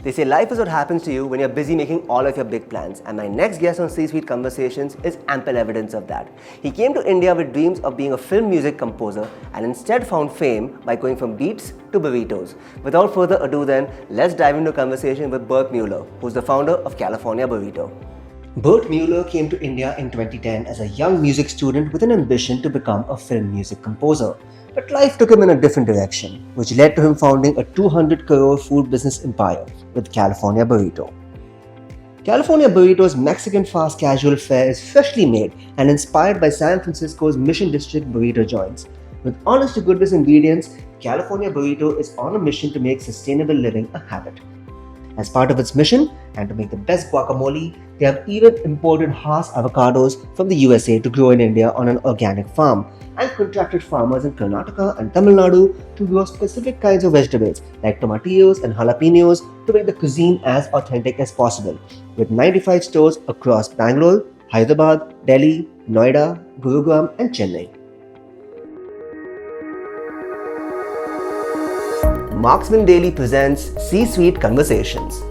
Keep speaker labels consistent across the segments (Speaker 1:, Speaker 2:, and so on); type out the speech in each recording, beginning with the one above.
Speaker 1: They say life is what happens to you when you're busy making all of your big plans, and my next guest on C-Suite Conversations is ample evidence of that. He came to India with dreams of being a film music composer and instead found fame by going from beats to burritos. Without further ado then, let's dive into a conversation with Bert Mueller, who's the founder of California Burrito. Bert Mueller came to India in 2010 as a young music student with an ambition to become a film music composer. But life took him in a different direction, which led to him founding a 200 crore food business empire with California Burrito. California Burrito's Mexican fast casual fare is freshly made and inspired by San Francisco's Mission District burrito joints. With honest to goodness ingredients, California Burrito is on a mission to make sustainable living a habit. As part of its mission, and to make the best guacamole, they have even imported Hass avocados from the USA to grow in India on an organic farm, and contracted farmers in Karnataka and Tamil Nadu to grow specific kinds of vegetables like tomatillos and jalapenos to make the cuisine as authentic as possible, with 95 stores across Bangalore, Hyderabad, Delhi, Noida, Gurugram and Chennai. Marksman Daily presents C-Suite Conversations.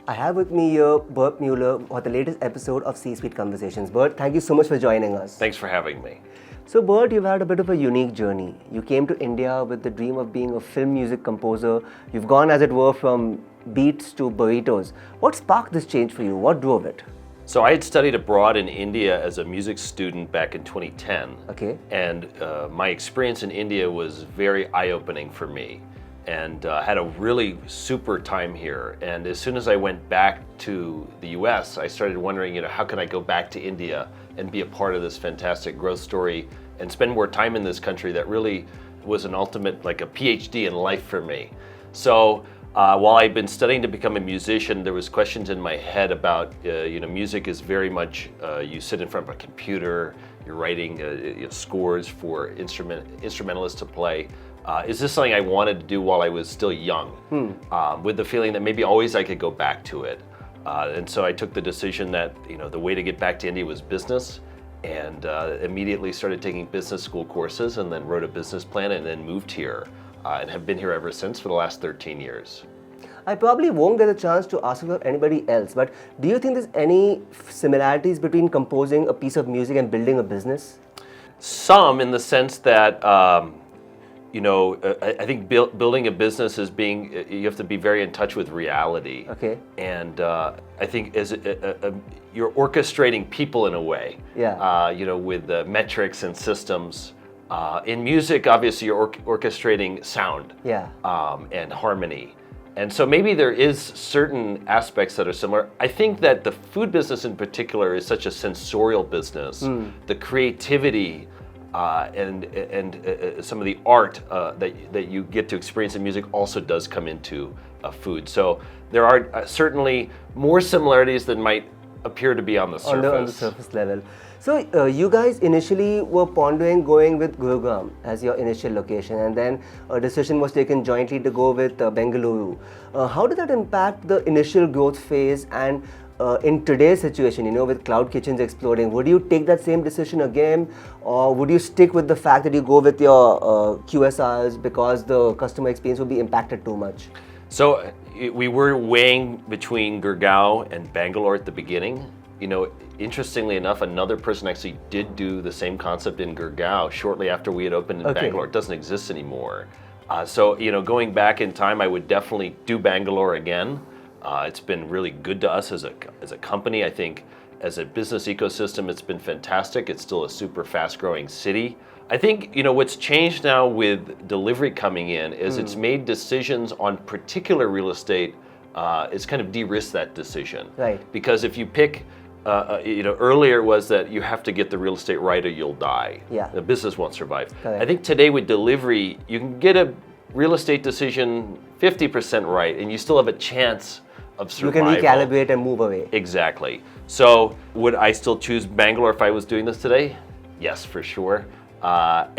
Speaker 1: I have with me here Bert Mueller for the latest episode of C-Suite Conversations. Bert, thank you so much for joining us.
Speaker 2: Thanks for having me.
Speaker 1: So Bert, you've had a bit of a unique journey. You came to India with the dream of being a film music composer. You've gone, as it were, from beats to burritos. What sparked this change for you? What drove it?
Speaker 2: So I had studied abroad in India as a music student back in 2010.
Speaker 1: Okay.
Speaker 2: And my experience in India was very eye-opening for me. And had a really super time here. And as soon as I went back to the US, I started wondering, how can I go back to India and be a part of this fantastic growth story and spend more time in this country that really was an ultimate, like a PhD in life for me. So while I'd been studying to become a musician, there was questions in my head about, music is very much, you sit in front of a computer, you're writing scores for instrumentalists to play. Is this something I wanted to do while I was still young? With the feeling that maybe always I could go back to it. And so I took the decision that, the way to get back to India was business, and immediately started taking business school courses and then wrote a business plan and then moved here and have been here ever since for the last 13 years.
Speaker 1: I probably won't get a chance to ask about anybody else, but do you think there's any similarities between composing a piece of music and building a business?
Speaker 2: Some, in the sense that I think building a business is you have to be very in touch with reality.
Speaker 1: Okay.
Speaker 2: And I think as you're orchestrating people in a way.
Speaker 1: Yeah.
Speaker 2: With metrics and systems. In music, obviously, you're orchestrating sound.
Speaker 1: Yeah.
Speaker 2: And harmony. And so maybe there is certain aspects that are similar. I think that the food business in particular is such a sensorial business. The creativity. And some of the art that you get to experience in music also does come into food. So there are certainly more similarities than might appear to be on the surface.
Speaker 1: On the surface level. So you guys initially were pondering going with Gurugram as your initial location, and then a decision was taken jointly to go with Bengaluru. How did that impact the initial growth phase? And in today's situation, with cloud kitchens exploding, would you take that same decision again, or would you stick with the fact that you go with your QSRs because the customer experience would be impacted too much?
Speaker 2: So we were weighing between Gurgaon and Bangalore at the beginning. Interestingly enough, another person actually did do the same concept in Gurgaon shortly after we had opened in Bangalore. It doesn't exist anymore. So going back in time, I would definitely do Bangalore again. It's been really good to us as a company. I think as a business ecosystem, it's been fantastic. It's still a super fast-growing city. I think what's changed now with delivery coming in is it's made decisions on particular real estate. It's kind of de-risked that decision.
Speaker 1: Right.
Speaker 2: Because if you pick, earlier was that you have to get the real estate right or you'll die.
Speaker 1: Yeah.
Speaker 2: The business won't survive.
Speaker 1: Correct.
Speaker 2: I think today with delivery, you can get a real estate decision 50% right, and you still have a chance of survival.
Speaker 1: You can recalibrate and move away.
Speaker 2: Exactly. So would I still choose Bangalore if I was doing this today? Yes, for sure. But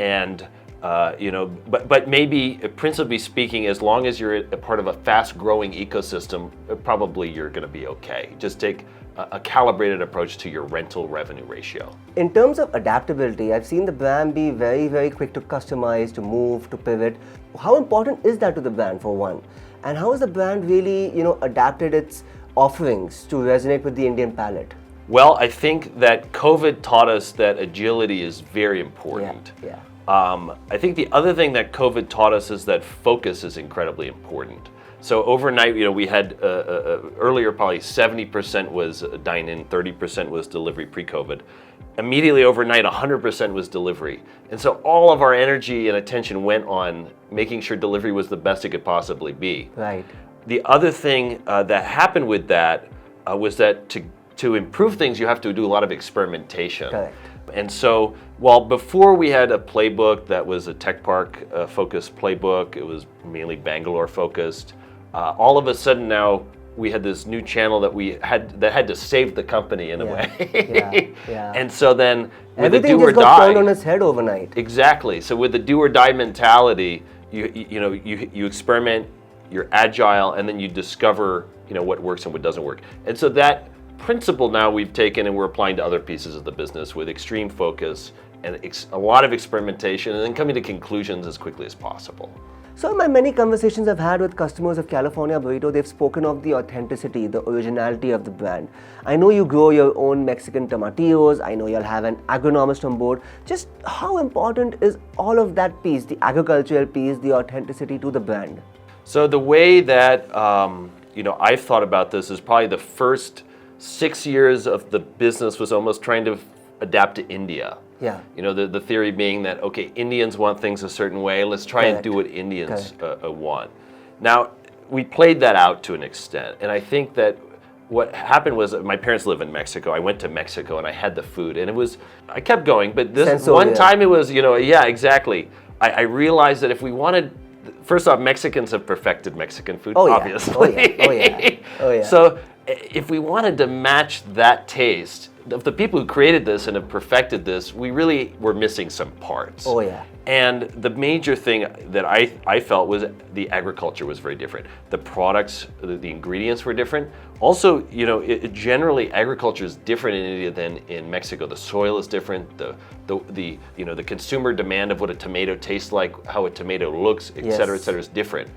Speaker 2: maybe principally speaking, as long as you're a part of a fast-growing ecosystem, probably you're going to be okay. Just take a calibrated approach to your rental revenue ratio.
Speaker 1: In terms of adaptability, I've seen the brand be very, very quick to customize, to move, to pivot. How important is that to the brand, for one? And how has the brand really, adapted its offerings to resonate with the Indian palate?
Speaker 2: Well, I think that COVID taught us that agility is very important.
Speaker 1: Yeah.
Speaker 2: I think the other thing that COVID taught us is that focus is incredibly important. So overnight, we had earlier probably 70% was dine-in, 30% was delivery pre-COVID. Immediately overnight, 100% was delivery. And so all of our energy and attention went on making sure delivery was the best it could possibly be.
Speaker 1: Right.
Speaker 2: The other thing that happened with that was that to improve things, you have to do a lot of experimentation.
Speaker 1: Correct.
Speaker 2: And so, while before we had a playbook that was a tech park focused playbook, it was mainly Bangalore focused. All of a sudden now we had this new channel that had to save the company in a way.
Speaker 1: Yeah.
Speaker 2: And so then with
Speaker 1: everything
Speaker 2: the do or
Speaker 1: just got
Speaker 2: die,
Speaker 1: turned on its head overnight.
Speaker 2: Exactly. So with the do or die mentality, you experiment, you're agile, and then you discover what works and what doesn't work. And so that principle now we've taken and we're applying to other pieces of the business with extreme focus and a lot of experimentation, and then coming to conclusions as quickly as possible.
Speaker 1: So in my many conversations I've had with customers of California Burrito, they've spoken of the authenticity, the originality of the brand. I know you grow your own Mexican tomatillos. I know you'll have an agronomist on board. Just how important is all of that piece, the agricultural piece, the authenticity to the brand?
Speaker 2: So the way that I've thought about this is probably the first 6 years of the business was almost trying to adapt to India.
Speaker 1: Yeah.
Speaker 2: The theory being that, okay, Indians want things a certain way, let's try and do what Indians want. Now, we played that out to an extent, and I think that what happened was my parents live in Mexico. I went to Mexico and I had the food, and I kept going, but this one time it was, yeah, exactly. I realized that if we wanted, first off, Mexicans have perfected Mexican food, obviously.
Speaker 1: Oh yeah.
Speaker 2: So if we wanted to match that taste, of the people who created this and have perfected this, we really were missing some parts.
Speaker 1: Oh yeah.
Speaker 2: And the major thing that I felt was the agriculture was very different. The products, the ingredients were different. Also, generally agriculture is different in India than in Mexico. The soil is different. The consumer demand of what a tomato tastes like, how a tomato looks, et cetera, is different.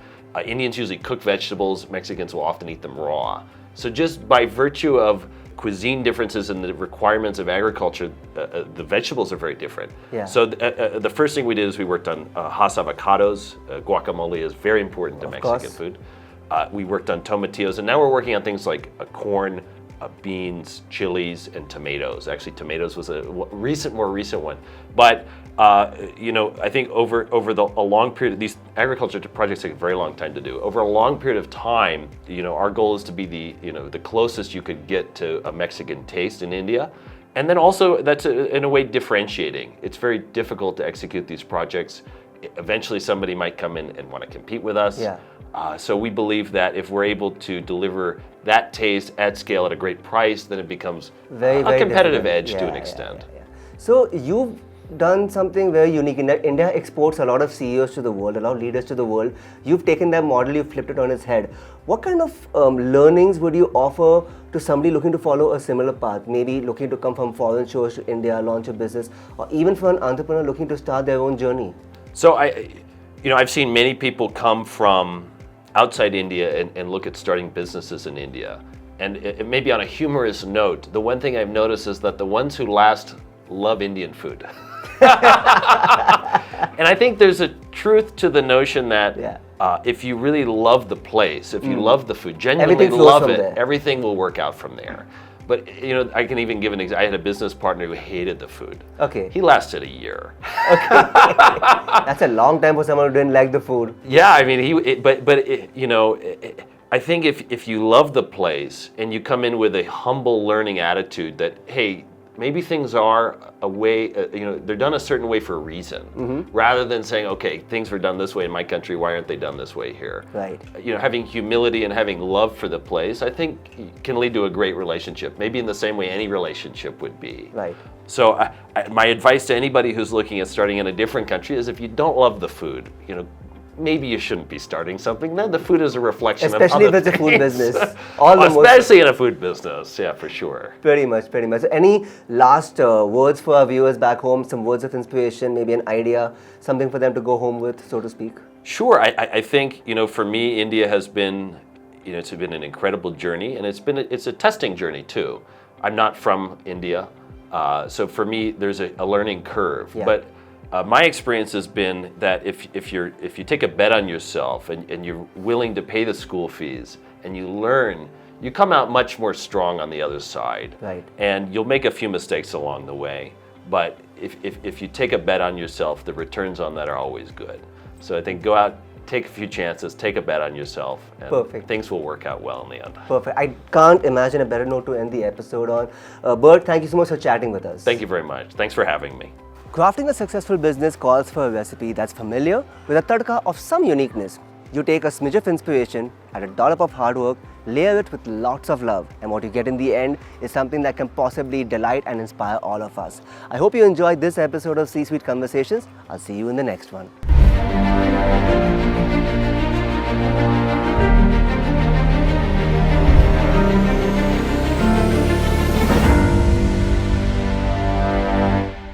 Speaker 2: Indians usually cook vegetables. Mexicans will often eat them raw. So just by virtue of cuisine differences and the requirements of agriculture, the vegetables are very different.
Speaker 1: Yeah.
Speaker 2: So the first thing we did is we worked on Khalsa avocados. Guacamole is very important to Mexican food. We worked on tomatillos, and now we're working on things like corn, beans, chilies, and tomatoes. Actually, tomatoes was a more recent one. But I think over a long period, these agriculture projects take a very long time to do. Over a long period of time, our goal is to be the closest you could get to a Mexican taste in India. And then also that's in a way differentiating. It's very difficult to execute these projects. Eventually somebody might come in and want to compete with us.
Speaker 1: Yeah.
Speaker 2: So we believe that if we're able to deliver that taste at scale at a great price, then it becomes
Speaker 1: very
Speaker 2: competitive edge to an extent.
Speaker 1: Yeah. So you've done something very unique. India exports a lot of CEOs to the world, a lot of leaders to the world. You've taken that model, you've flipped it on its head. What kind of learnings would you offer to somebody looking to follow a similar path, maybe looking to come from foreign shores to India, launch a business, or even for an entrepreneur looking to start their own journey?
Speaker 2: So I've seen many people come from outside India and look at starting businesses in India. And it may be on a humorous note, the one thing I've noticed is that the ones who last love Indian food. And I think there's a truth to the notion that if you really love the place, if you love the food, genuinely love it, everything will work out from there. But I can even give an example. I had a business partner who hated the food.
Speaker 1: Okay.
Speaker 2: He lasted a year.
Speaker 1: Okay. That's a long time for someone who didn't like the food.
Speaker 2: Yeah, I mean, I think if you love the place and you come in with a humble learning attitude that, hey, maybe things are a way, they're done a certain way for a reason, rather than saying, okay, things were done this way in my country, why aren't they done this way here?
Speaker 1: Right.
Speaker 2: Having humility and having love for the place, I think can lead to a great relationship, maybe in the same way any relationship would be.
Speaker 1: Right.
Speaker 2: So my advice to anybody who's looking at starting in a different country is if you don't love the food, maybe you shouldn't be starting something. Then the food is a reflection of other things.
Speaker 1: Especially if it's a food business.
Speaker 2: Especially in a food business, yeah, for sure.
Speaker 1: Pretty much. Any last words for our viewers back home, some words of inspiration, maybe an idea, something for them to go home with, so to speak?
Speaker 2: Sure. I think, for me, India has been, it's been an incredible journey, and it's a testing journey too. I'm not from India, so for me, there's a learning curve.
Speaker 1: Yeah.
Speaker 2: But my experience has been that if you take a bet on yourself and you're willing to pay the school fees and you learn, you come out much more strong on the other side.
Speaker 1: Right.
Speaker 2: And you'll make a few mistakes along the way, but if you take a bet on yourself, the returns on that are always good. So I think go out, take a few chances, take a bet on yourself, and
Speaker 1: Perfect.
Speaker 2: things will work out well in the end.
Speaker 1: Perfect. I can't imagine a better note to end the episode on. Bert, thank you so much for chatting with us.
Speaker 2: Thank you very much. Thanks for having me.
Speaker 1: Crafting a successful business calls for a recipe that's familiar with a tadka of some uniqueness. You take a smidge of inspiration, add a dollop of hard work, layer it with lots of love, and what you get in the end is something that can possibly delight and inspire all of us. I hope you enjoyed this episode of C-Suite Conversations. I'll see you in the next one.